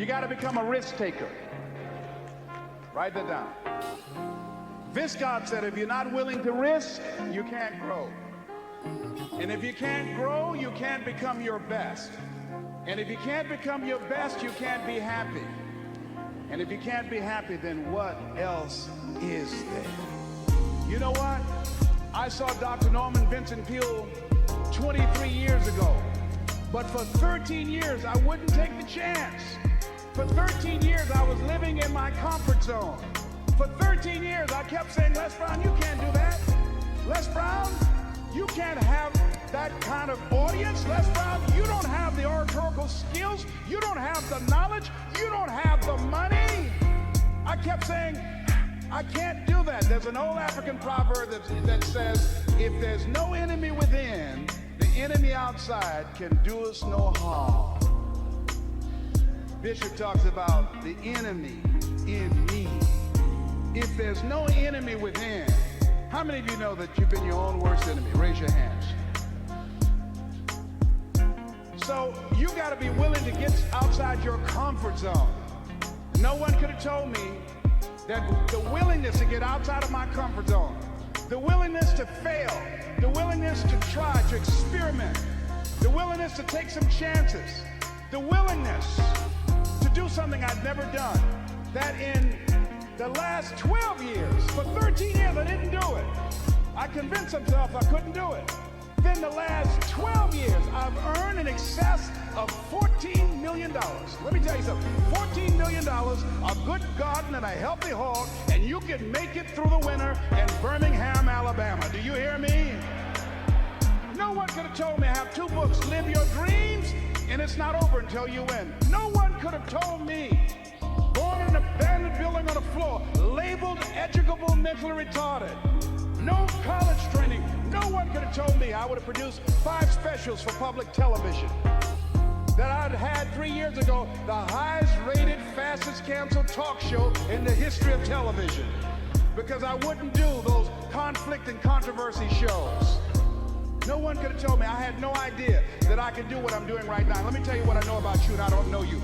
You got to become a risk taker. Write that down. Viscott said, if you're not willing to risk, you can't grow. And if you can't grow, you can't become your best. And if you can't become your best, you can't be happy. And if you can't be happy, then what else is there? You know what? I saw Dr. Norman Vincent Peale 23 years ago. But for 13 years, I wouldn't take the chance. For 13 years, I was living in my comfort zone. For 13 years, I kept saying, Les Brown, you can't do that. Les Brown, you can't have that kind of audience. Les Brown, you don't have the oratorical skills. You don't have the knowledge. You don't have the money. I kept saying, I can't do that. There's an old African proverb that says, if there's no enemy within, the enemy outside can do us no harm. Bishop talks about the enemy in me. If there's no enemy within, how many of you know that you've been your own worst enemy? Raise your hands. So you got to be willing to get outside your comfort zone. No one could have told me that the willingness to get outside of my comfort zone, the willingness to fail, the willingness to try, to experiment, the willingness to take some chances, the willingness to do something I'd never done, that in the last 12 years, for 13 years I didn't do it. I convinced myself I couldn't do it. Then the last 12 years, I've earned in excess of $14 million. Let me tell you something, $14 million, a good garden and a healthy hog, and you can make it through the winter in Birmingham, Alabama. Do you hear me? No one could have told me I have 2 books, Live Your Dreams, and it's not over until you win. No one could have told me, born in an abandoned building on the floor, labeled educable, mentally retarded, no college training. No one could have told me I would have produced 5 specials for public television. That I'd had 3 years ago the highest rated, fastest canceled talk show in the history of television. Because I wouldn't do those conflict and controversy shows. No one could have told me. I had no idea that I could do what I'm doing right now. Let me tell you what I know about you, and I don't know you.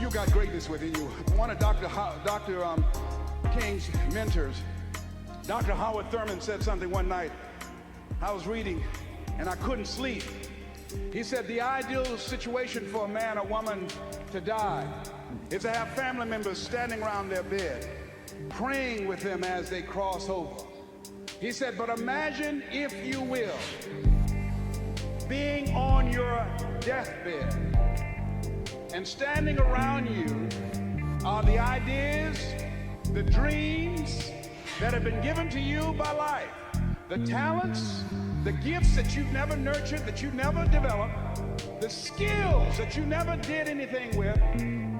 You got greatness within you. One of Dr. King's mentors, Dr. Howard Thurman, said something one night. I was reading and I couldn't sleep. He said the ideal situation for a man or woman to die is to have family members standing around their bed, praying with them as they cross over. He said, but imagine, if you will, being on your deathbed and standing around you are the ideas, the dreams that have been given to you by life, the talents, the gifts that you've never nurtured, that you never developed, the skills that you never did anything with,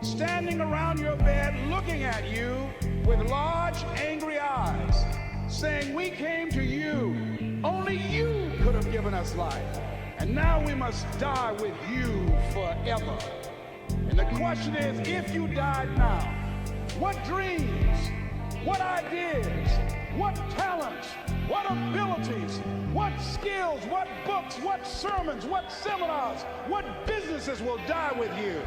standing around your bed looking at you with large, angry eyes, saying, we came to you, only you could have given us life, and now we must die with you forever. And the question is, if you died now, what dreams, what ideas, what talents, what abilities, what skills, what books, what sermons, what seminars, what businesses will die with you?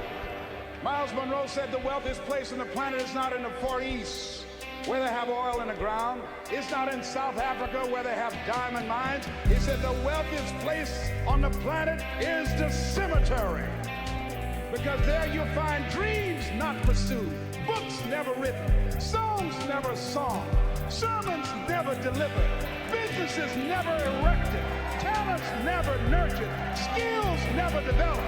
Miles Monroe said the wealthiest place on the planet is not in the Far East, where they have oil in the ground. It's not in South Africa, where they have diamond mines. He said the wealthiest place on the planet is the cemetery, because there you'll find dreams not pursued, books never written, songs never sung, sermons never delivered, businesses never erected, talents never nurtured, skills never developed.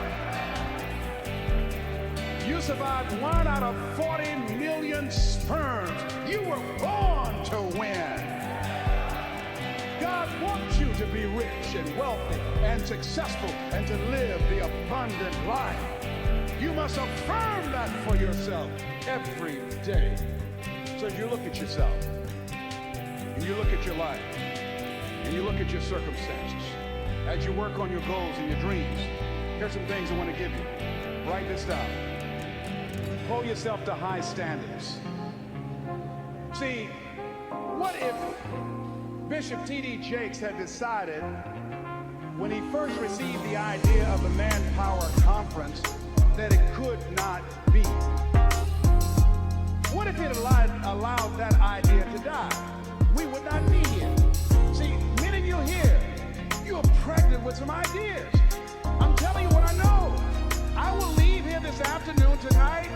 You survived 1 out of 40 million sperms. You were born to win. God wants you to be rich and wealthy and successful and to live the abundant life. You must affirm that for yourself every day. So if you look at yourself, and you look at your life, and you look at your circumstances, as you work on your goals and your dreams, here's some things I want to give you. Write this down. Hold yourself to high standards. See, what if Bishop T.D. Jakes had decided, when he first received the idea of the Manpower Conference, that it could not be? allowed that idea to die, we would not be here. See, many of you here, you are pregnant with some ideas. I'm telling you what I know. I will leave here this afternoon tonight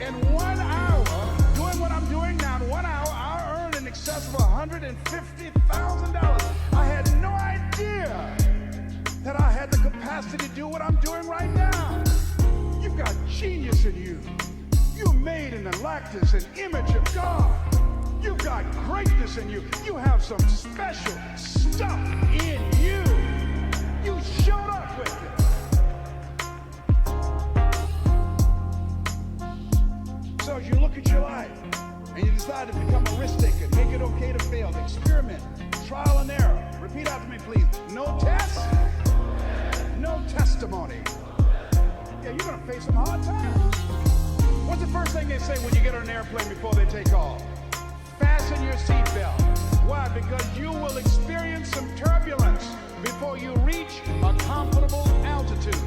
in 1 hour, doing what I'm doing now. In 1 hour, I'll earn in excess of $150,000. I had no idea that I had the capacity to do what I'm doing right now. You've got genius in you. You're made in the likeness and image of God. You've got greatness in you. You have some special stuff in you. You showed up with it. So as you look at your life and you decide to become a risk taker, make it okay to fail, experiment, trial and error. Repeat after me, please. No test, no testimony. Yeah, you're gonna face some hard times. What's the first thing they say when you get on an airplane before they take off? Fasten your seatbelt. Why? Because you will experience some turbulence before you reach a comfortable altitude.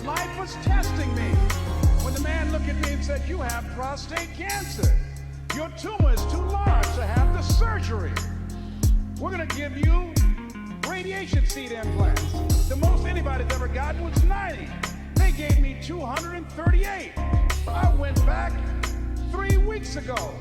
Life was testing me when the man looked at me and said, "You have prostate cancer. Your tumor is too large to have the surgery. We're going to give you radiation seed implants. The most anybody's ever gotten was 90. They gave me 238. I went back 3 weeks ago.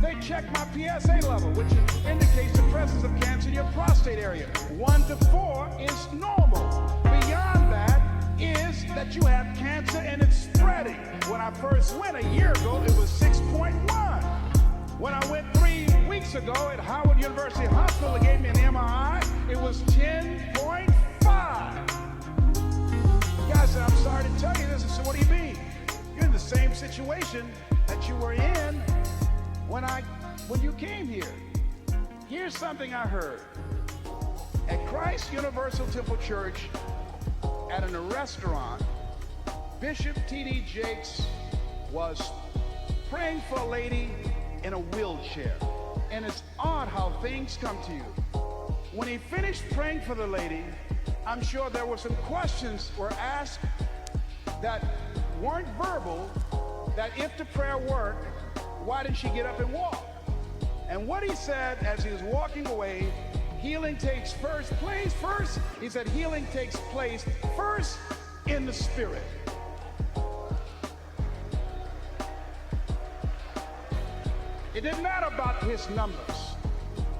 They checked my PSA level, which indicates the presence of cancer in your prostate area. 1 to 4 is normal. Beyond that is that you have cancer and it's spreading. When I first went a year ago, it was 6.1. When I went 3 weeks ago at Howard University Hospital, they gave me an MRI. It was 10.5. Guys said, "I'm sorry to tell you this." I said, "What do you mean?" "You're in the same situation that you were in when you came here." Here's something I heard. At Christ Universal Temple Church, at a restaurant, Bishop T.D. Jakes was praying for a lady in a wheelchair. And it's odd how things come to you. When he finished praying for the lady, I'm sure there were some questions were asked that weren't verbal, that if the prayer worked, why didn't she get up and walk? And what he said as he was walking away, healing takes place first. He said healing takes place first in the spirit. It didn't matter about his numbers.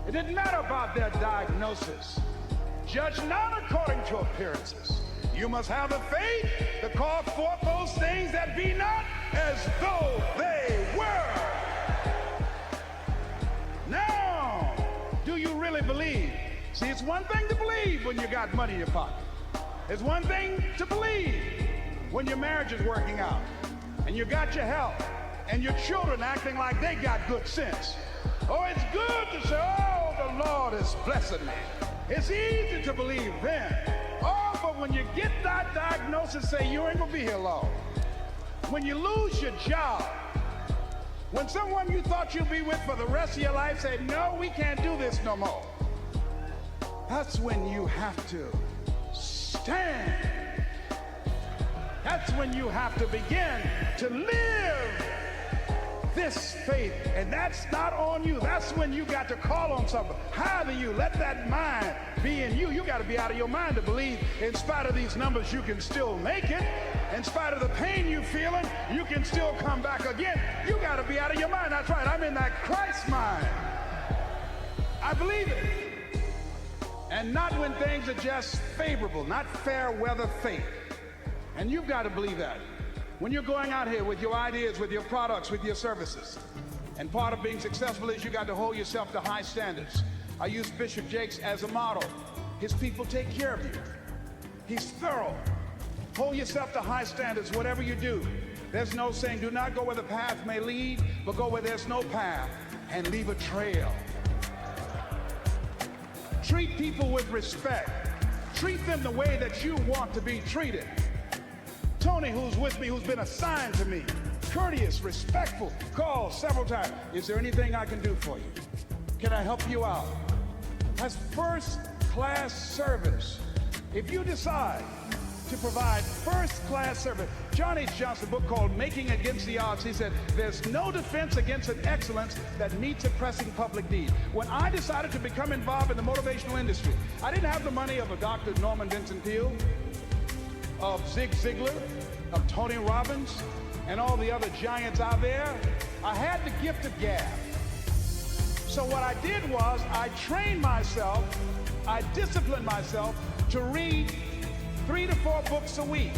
It didn't matter about their diagnosis. Judge not according to appearances. You must have the faith to call forth those things that be not as though they were. Now, do you really believe? See, it's one thing to believe when you got money in your pocket. It's one thing to believe when your marriage is working out and you got your health and your children acting like they got good sense. Oh, it's good to say, "Oh, the Lord is blessing me." It's easy to believe then. Oh, but when you get that diagnosis, say you ain't gonna be here long. When you lose your job, when someone you thought you'd be with for the rest of your life say, "No, we can't do this no more," that's when you have to stand. That's when you have to begin to live this faith, and that's not on you. That's when you got to call on something. How do you let that mind be in you? You got to be out of your mind to believe in spite of these numbers you can still make it. In spite of the pain you're feeling, you can still come back again. You got to be out of your mind. That's right. I'm in that Christ mind. I believe it. And not when things are just favorable, not fair weather faith. And you've got to believe that. When you're going out here with your ideas, with your products, with your services, and part of being successful is you got to hold yourself to high standards. I use Bishop Jakes as a model. His people take care of you. He's thorough. Hold yourself to high standards, whatever you do. There's no saying, do not go where the path may lead, but go where there's no path and leave a trail. Treat people with respect. Treat them the way that you want to be treated. Tony, who's with me, who's been assigned to me, courteous, respectful, called several times. Is there anything I can do for you? Can I help you out? That's first-class service. If you decide to provide first-class service. John H. Johnson, a book called Making Against the Odds, he said, there's no defense against an excellence that meets a pressing public need. When I decided to become involved in the motivational industry, I didn't have the money of a Dr. Norman Vincent Peale, of Zig Ziglar, of Tony Robbins, and all the other giants out there. I had the gift of gab. So what I did was I trained myself, I disciplined myself to read 3 to 4 books a week.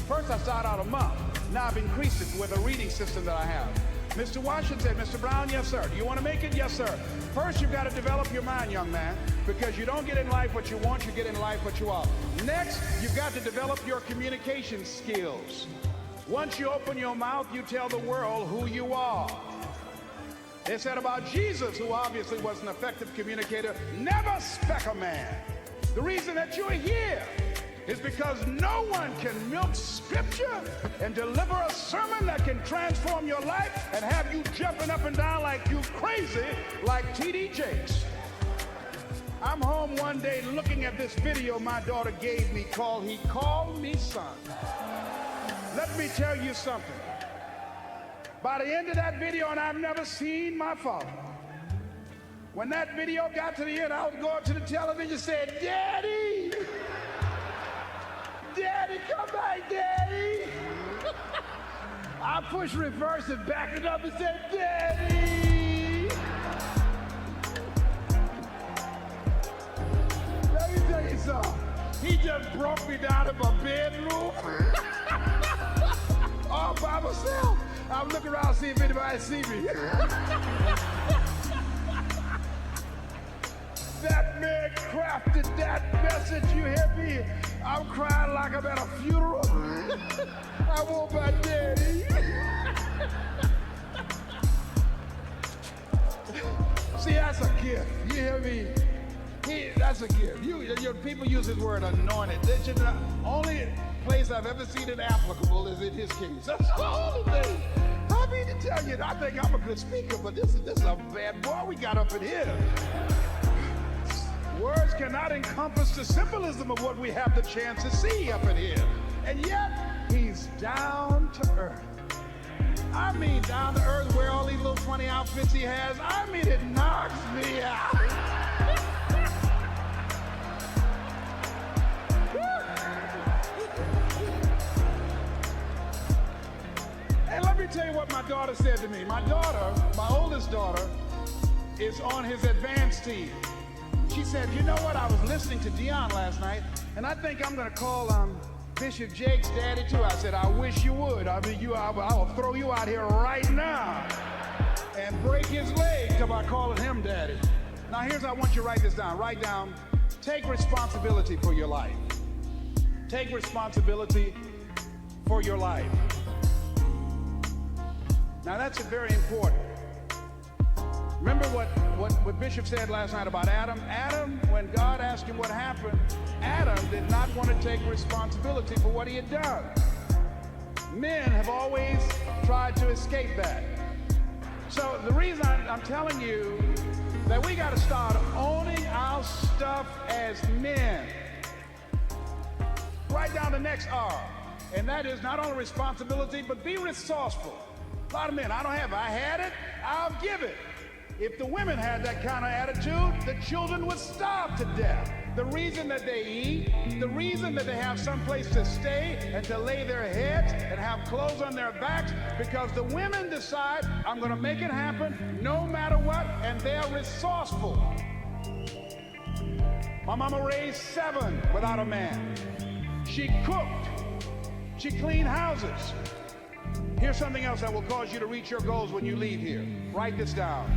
First I started out a month. Now I've increased it with a reading system that I have. Mr. Washington said, Mr. Brown, yes sir. Do you want to make it? Yes sir. First you've got to develop your mind, young man, because you don't get in life what you want, you get in life what you are. Next, you've got to develop your communication skills. Once you open your mouth, you tell the world who you are. They said about Jesus, who obviously was an effective communicator, never spec a man. The reason that you're here is because no one can milk scripture and deliver a sermon that can transform your life and have you jumping up and down like you crazy, like T.D. Jakes. I'm home one day looking at this video my daughter gave me called He Called Me Son. Let me tell you something. By the end of that video, and I've never seen my father, when that video got to the end, I would go up to the television and say, Daddy! Daddy, come back, Daddy! I pushed reverse and backed it up and said, Daddy! Let me tell you something. He just broke me down in my bedroom all by myself. I'm looking around to see if anybody see me. That man crafted that message, you hear me? I'm crying like I'm at a funeral. I want my daddy. See, that's a gift, you hear me? That's a gift. People use his word anointed. The only place I've ever seen it applicable is in his case. That's the only thing. I mean to tell you, I think I'm a good speaker, but this is a bad boy we got up in here. Words cannot encompass the symbolism of what we have the chance to see up in here. And yet, he's down to earth. I mean down to earth, wear all these little funny outfits he has. I mean, it knocks me out. And let me tell you what my daughter said to me. My daughter, my oldest daughter, is on his advanced team. She said, you know what, I was listening to Dion last night, and I think I'm going to call Bishop Jake's daddy too. I said, I wish you would. I mean, I will throw you out here right now and break his leg till I calling him daddy. Now here's how I want you to write this down. Write down, take responsibility for your life. Take responsibility for your life. Now that's very important. Remember what Bishop said last night about Adam? Adam, when God asked him what happened, Adam did not want to take responsibility for what he had done. Men have always tried to escape that. So the reason I'm telling you that we got to start owning our stuff as men. Write down the next R, and that is not only responsibility, but be resourceful. A lot of men, I don't have it. I had it, I'll give it. If the women had that kind of attitude, the children would starve to death. The reason that they eat, the reason that they have some place to stay and to lay their heads and have clothes on their backs, because the women decide, I'm going to make it happen no matter what, and they're resourceful. My mama raised 7 without a man. She cooked. She cleaned houses. Here's something else that will cause you to reach your goals when you leave here. Write this down.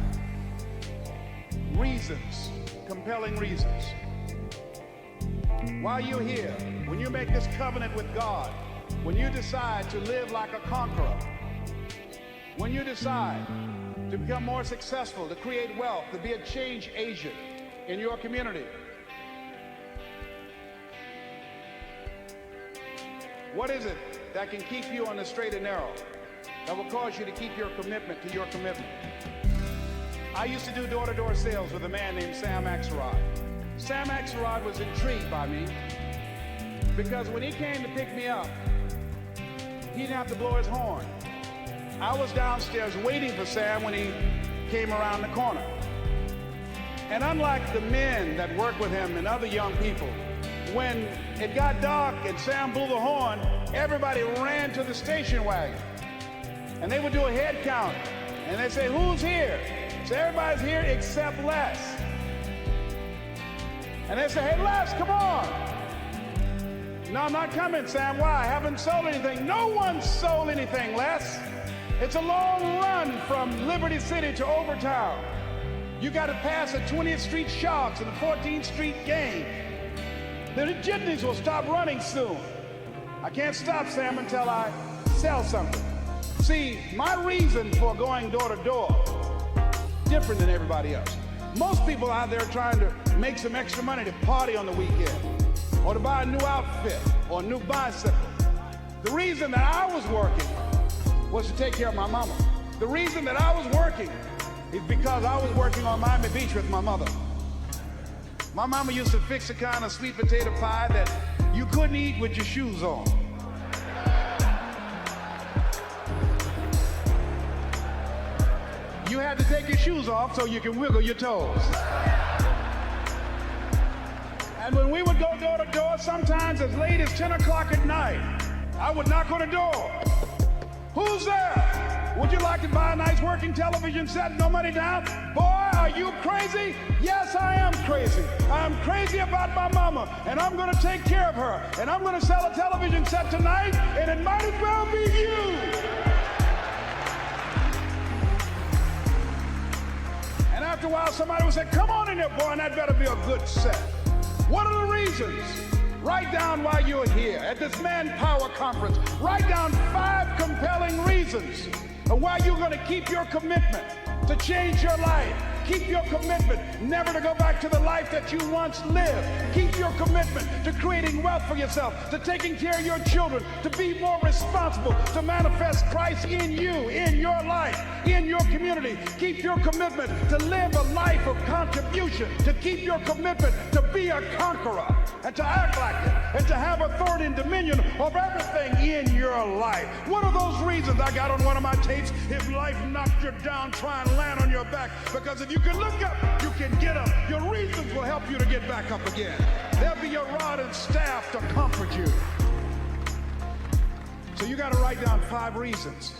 Reasons, compelling reasons. While you're here, when you make this covenant with God, when you decide to live like a conqueror, when you decide to become more successful, to create wealth, to be a change agent in your community, what is it that can keep you on the straight and narrow, that will cause you to keep your commitment to your commitment? I used to do door-to-door sales with a man named Sam Axelrod. Sam Axelrod was intrigued by me, because when he came to pick me up, he didn't have to blow his horn. I was downstairs waiting for Sam when he came around the corner. And unlike the men that work with him and other young people, when it got dark and Sam blew the horn, everybody ran to the station wagon. And they would do a head count. And they'd say, who's here? So everybody's here except Les. And they'd say, hey, Les, come on. No, I'm not coming, Sam. Why? I haven't sold anything. No one's sold anything, Les. It's a long run from Liberty City to Overtown. You got to pass the 20th Street Sharks and the 14th Street Game. The jitneys will stop running soon. I can't stop, Sam, until I sell something. See, my reason for going door to door, different than everybody else. Most people out there trying to make some extra money to party on the weekend, or to buy a new outfit, or a new bicycle. The reason that I was working was to take care of my mama. The reason that I was working is because I was working on Miami Beach with my mother. My mama used to fix a kind of sweet potato pie that you couldn't eat with your shoes on. You had to take your shoes off so you can wiggle your toes. And when we would go door to door, sometimes as late as 10 o'clock at night, I would knock on the door. Who's there? Would you like to buy a nice working television set? No money down? Boy, are you crazy? Yes, I am crazy. I'm crazy about my mama, and I'm going to take care of her. And I'm going to sell a television set tonight, and it might as well be you. And after a while, somebody would say, come on in there, boy, and that better be a good set. What are the reasons? Write down why you're here at this Manpower Conference. Write down 5 compelling reasons of why you're going to keep your commitment to change your life. Keep your commitment never to go back to the life that you once lived. Keep your commitment to creating wealth for yourself, to taking care of your children, to be more responsible, to manifest Christ in you, in your life, in your community. Keep your commitment to live a life of contribution, to keep your commitment to be a conqueror and to act like it, and to have authority and dominion over everything in your life. What are those reasons? I got on one of my tapes, if life knocked you down, try and land on your back, because if you can look up, you can get up. Your reasons will help you to get back up again. They'll be your rod and staff to comfort you. So you got to write down 5 reasons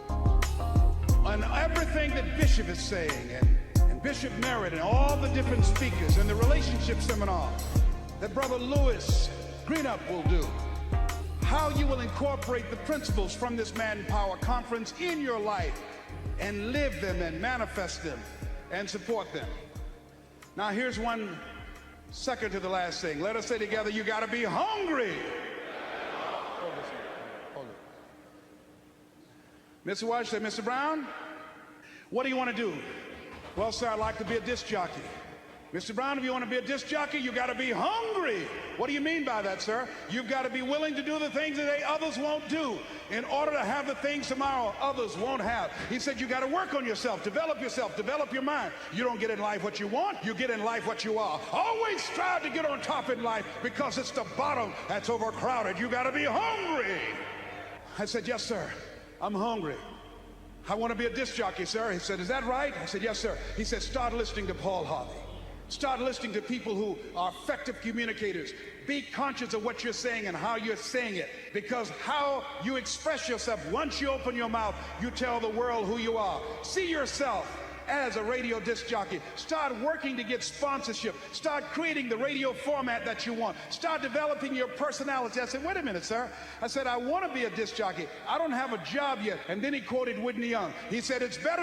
on everything that Bishop is saying, and Bishop Merritt, and all the different speakers, and the relationship seminar that Brother Lewis Greenup will do. How you will incorporate the principles from this Manpower Conference in your life and live them and manifest them and support them. Now here's one second to the last thing. Let us say together, you got to be hungry. Hold it. Mr. Watch said, Mr. Brown, what do you want to do? Well, sir, I'd like to be a disc jockey. Mr. Brown, if you want to be a disc jockey, you got to be hungry. What do you mean by that, sir? You've got to be willing to do the things that others won't do in order to have the things tomorrow others won't have. He said you got to work on yourself, develop your mind. You don't get in life what you want, you get in life what you are. Always strive to get on top in life, because it's the bottom that's overcrowded. You got to be hungry. I said, yes, sir, I'm hungry. I want to be a disc jockey, sir. He said, is that right? I said, yes, sir. He said, start listening to Paul Harvey. Start listening to people who are effective communicators. Be conscious of what you're saying and how you're saying it, because how you express yourself, once you open your mouth, you tell the world who you are. See yourself as a radio disc jockey. Start working to get sponsorship. Start creating the radio format that you want. Start developing your personality. I said, wait a minute, sir. I said, I want to be a disc jockey. I don't have a job yet. And then he quoted Whitney Young. He said, it's better